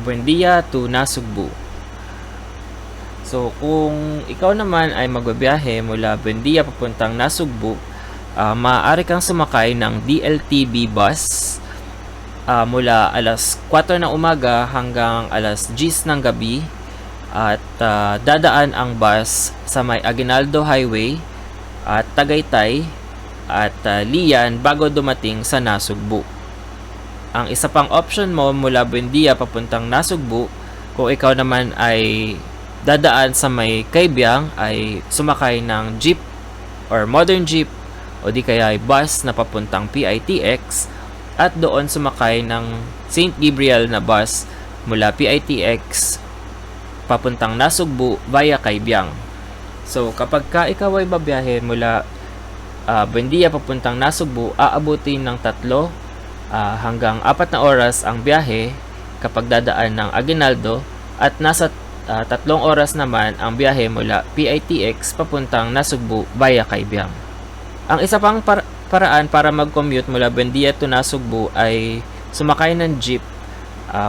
Buendia to Nasugbu. So, kung ikaw naman ay magbabiyahe mula Buendia papuntang Nasugbu, maaari kang sumakay ng DLTB bus mula alas 4 ng umaga hanggang alas 10 ng gabi, at dadaan ang bus sa may Aguinaldo Highway at Tagaytay at Lian bago dumating sa Nasugbu. Ang isa pang option mo mula Buendia papuntang Nasugbu, kung ikaw naman ay dadaan sa may Kaibiyang, ay sumakay ng jeep or modern jeep o di kaya ay bus na papuntang PITX at doon sumakay ng St. Gabriel na bus mula PITX papuntang Nasugbu via Kaibiyang. So kapag ka ikaw ay babiyahe mula Buendia papuntang Nasugbu, aabutin ng 3 hanggang 4 na oras ang biyahe kapag dadaan ng Aguinaldo, at nasa 3 oras naman ang biyahe mula PITX papuntang Nasugbu via Kaibiyang. Ang isa pang paraan para mag-commute mula Buendia to Nasugbu ay sumakay ng jeep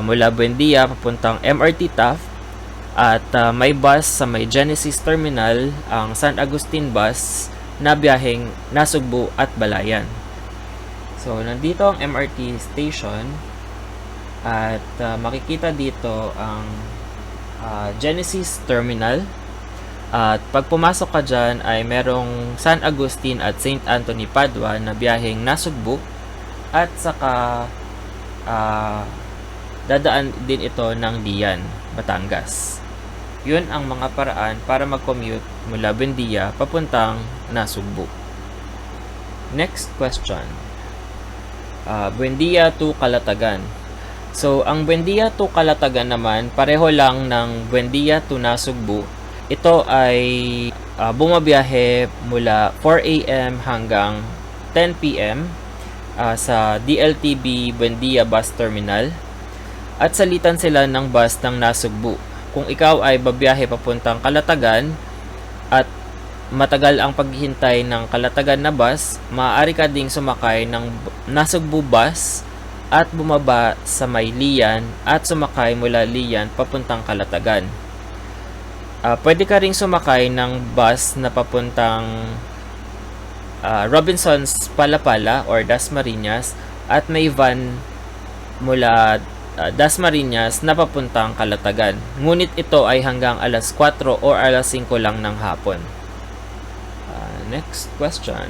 mula Buendia papuntang MRT Taft, at may bus sa may Genesis Terminal, ang San Agustin bus na biyaheng Nasugbu at Balayan. So, nandito ang MRT station at makikita dito ang Genesis Terminal. At pag pumasok ka dyan ay merong San Agustin at St. Anthony Padua na biyaheng Nasugbu, at saka dadaan din ito ng Lian, Batangas. Yun ang mga paraan para mag-commute mula Buendia papuntang Nasugbu. Next question. Buendia to Calatagan. So, ang Buendia to Calatagan naman, pareho lang ng Buendia to Nasugbu. Ito ay bumabiyahe mula 4 AM hanggang 10 PM sa DLTB Buendia Bus Terminal, at salitan sila ng bus ng Nasugbu. Kung ikaw ay babiyahe papuntang Calatagan at matagal ang paghihintay ng Calatagan na bus, maaari ka ding sumakay ng Nasugbu bus at bumaba sa may Lian at sumakay mula Lian papuntang Calatagan. Pwede ka ring sumakay ng bus na papuntang Robinson's Palapala or Dasmariñas, at may van mula Dasmariñas na papuntang Calatagan. Ngunit ito ay hanggang alas 4 o alas 5 lang ng hapon. Next question.